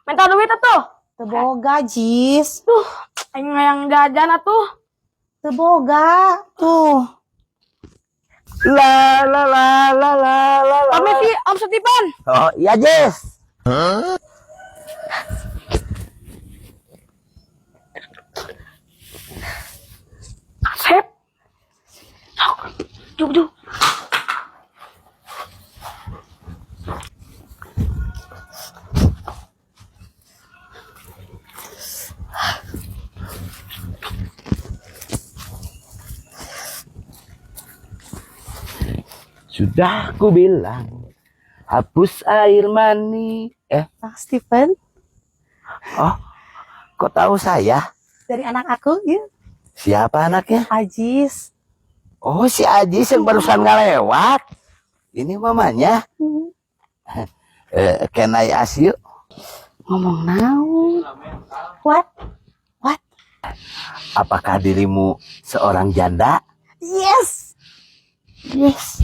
Minta duit atuh. Teboga Jis. Tuh, aing yang jajan atuh. Teboga tuh. La la la la la la la. Permisi, Om Setipan. Oh iya Jess. Asep. Juk, juk. Sudah ku bilang hapus air mani. Pak Steven Oh, kok tahu saya? dari anak aku ya. Siapa anaknya? Ajis. Oh, si Ajis yang barusan ngelewat. Ini mamanya. Can I ask you? Ngomong naon? What? What? Apakah dirimu seorang janda? Yes. Yes.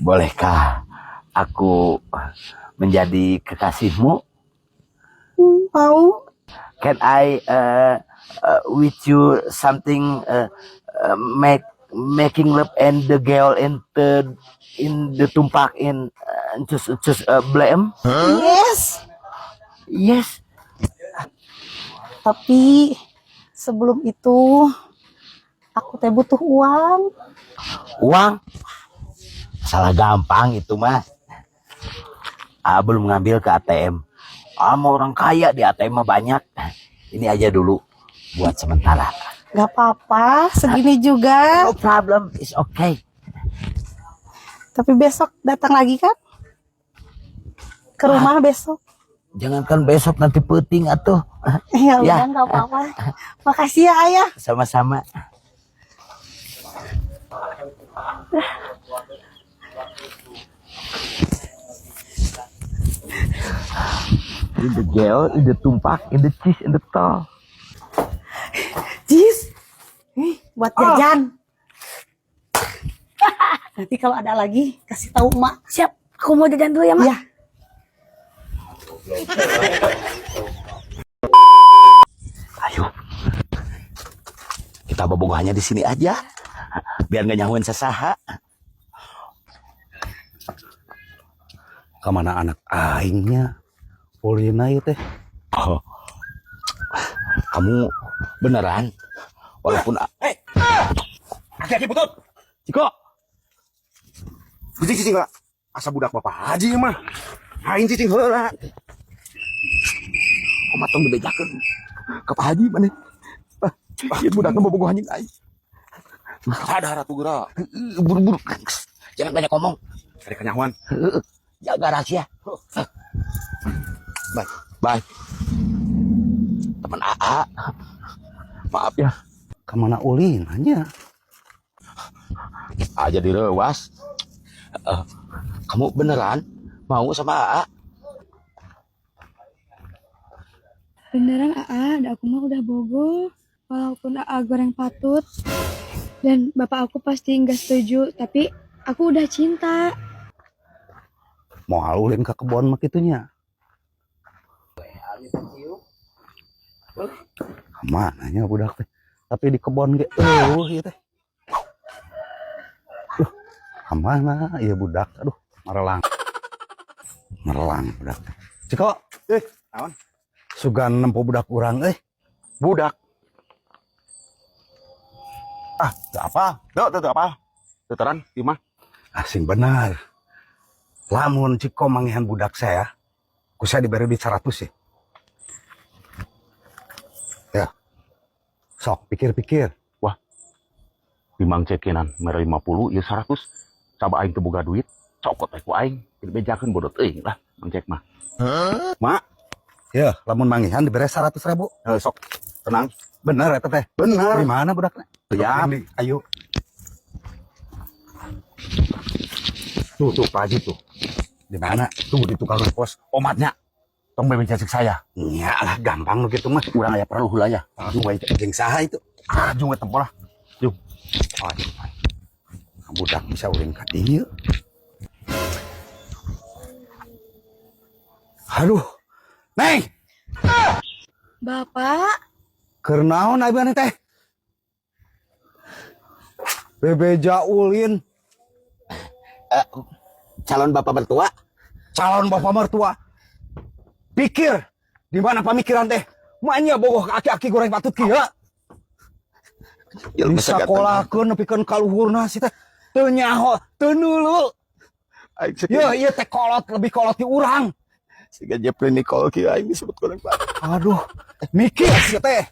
Bolehkah aku menjadi kekasihmu? Mau? Can I with you something making love and the girl in the tumpak in just blame? Yes. Yes. Tapi sebelum itu aku teh butuh uang. Uang? Salah gampang itu mah. Belum ngambil ke ATM. Mau orang kaya di ATM mah banyak. Ini aja dulu buat sementara. Gak apa-apa, segini juga. No problem, it's okay. Tapi besok datang lagi kan? Ke rumah besok. Jangankan besok nanti peting atuh. Ya Ya. udah gak apa-apa. Makasih ya ayah. Sama-sama. In the gel, in the tumpak, in the cheese, in the tol. Jis, nih buat jajan. Nanti kalau ada lagi kasih tahu emak. Siap, aku mau jajan dulu ya, Mak. Iya. Ayo, kita bobogohannya di sini aja, biar nggak nyahuin sesaha. Kemana anak aingnya? Polina ya teh. Oh, kamu beneran? Walaupun Hati-hati butut. Ciko, Cicing lah. Asa budak bapak haji mah. Aing cicing heula. kumaha tong dibejakeun ka Pak Haji maneh. Ieu budakna bobogoh anjing aing. Sadar atuh geura. Buru-buru. Jangan banyak ngomong. Cari kanyahuan. Jaga rahasia. Bye. Bye. Teman AA. Maaf ya. Kemana ulin hanya? Aja direwas. Kamu beneran mau sama AA? Beneran AA, aku mah udah bogoh. Walaupun AA goreng patut dan bapak aku pasti nggak setuju, tapi aku udah cinta. Mau ulin ke kebon mah kitunya. Mananya budak teh. Tapi di kebon ge ieu teh. Kemana ieu budak? Aduh, marelang. Marelang budak teh. Ciko, naon? Sugan nempo budak urang Budak. Gak apa. Tuh apa. Tuteran, Imah. Asing benar. Lamun Ciko mangihan budak saya, ku saya diberi duit 100 ya. Ya. Sok, pikir-pikir. Bimang cekinan mere 50 ieu 100. Coba aing teu boga duit, cokot teh ku aing. Bejakeun bodoh teuing lah, Mang Cek mah. Mak, ya, lamun mangihan diberi 100.000. Sok, tenang. Bener eta teh. Bener. Di mana budaknya? Ya, Ayo. tuh Pak Haji tuh. Di mana? Tuh di tukang pos omatnya. Tong beben cacik saya. Ya lah, gampang lu gitu mah. Urang aya perlu heula ya. Aduh, jeung saha itu? Jung tempo lah. Jung. Budak bisa ulin ka dieu. Aduh. Neng, Bapak, keur naon abi maneh teh? Bebeja ulin Calon bapak mertua. calon bapak mertua. Pikir di mana pemikiran teh? Manya bogoh ke aki-aki goreng patut kieu. Di sakolahkeun nepikeun kaluhurna si teh teu nyaho, teu nulu. Ye ieu teh kolot lebih kolot ti urang. Siga Jepri Nicole kieu aing disebut goreng patut. Aduh, mikir si teh.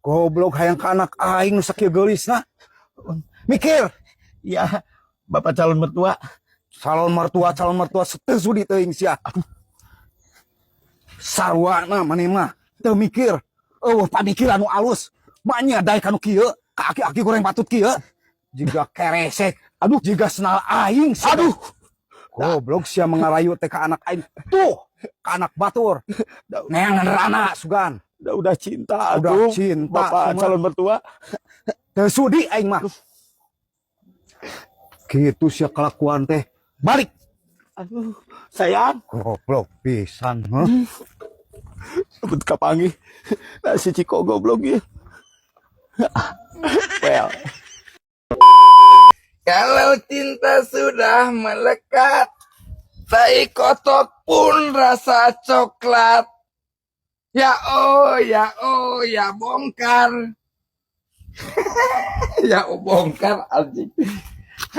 Goblok hayang ka anak aing nu sakieu geulisna. Mikir. Ya, bapak calon mertua. Calon mertua setuju di teuing sia. Sarwana maneh mah teu mikir. Eueuh pamikiran nu alus. Manya daek anu kieu, ka aki-aki goreng patut kieu. Jiga keresek, aduh jiga senal aing. Aduh. Goblok sia mengarayu teh ka anak aing. Tuh, ka anak batur. Neangan rana sugan. Udah cinta, Udah cinta, bapak cuma. calon mertua. Teu sudi aing mah. Kitu sia kelakuan teh. Balik. Aduh, sayang. Goblok pisan, heuh. Sebut kapanggih. Nah, si Ciko goblok ya. Well. Kalau cinta sudah melekat, tai kotok pun rasa coklat. Ya oh, ya bongkar. Ya bongkar anjing.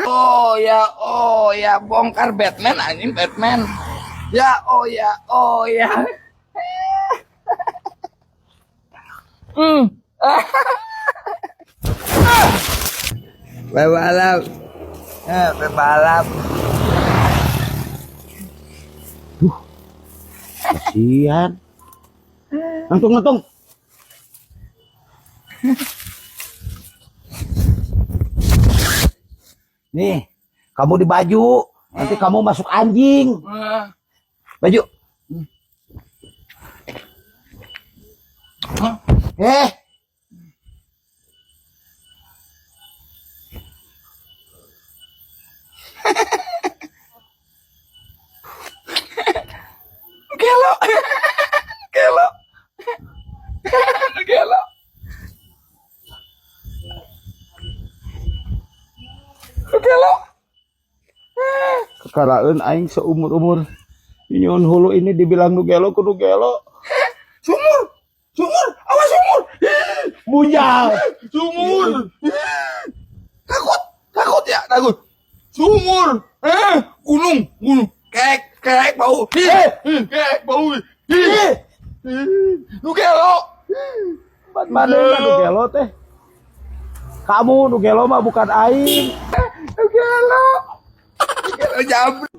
Oh, ya bongkar Batman anjing Batman. Ya oh, ya. Bebalap. Bebalap. Kasihan. Ngantung. Nih, kamu di baju. Nanti kamu masuk anjing. Baju. Gelo. Gelo. Gelo. Gelo. Kekaraeun aing seumur-umur. Nyon hulu ini dibilang nu gelo kudu gelo. Sumur. Awas sumur. Bujal. Sumur. Takut ya, takut. Sumur. Gunung. Kek bau. Kek bau. Lu gelo. Manehna nu gelo teh. Kamu nu gelo mah bukan aing. Gelo jabri.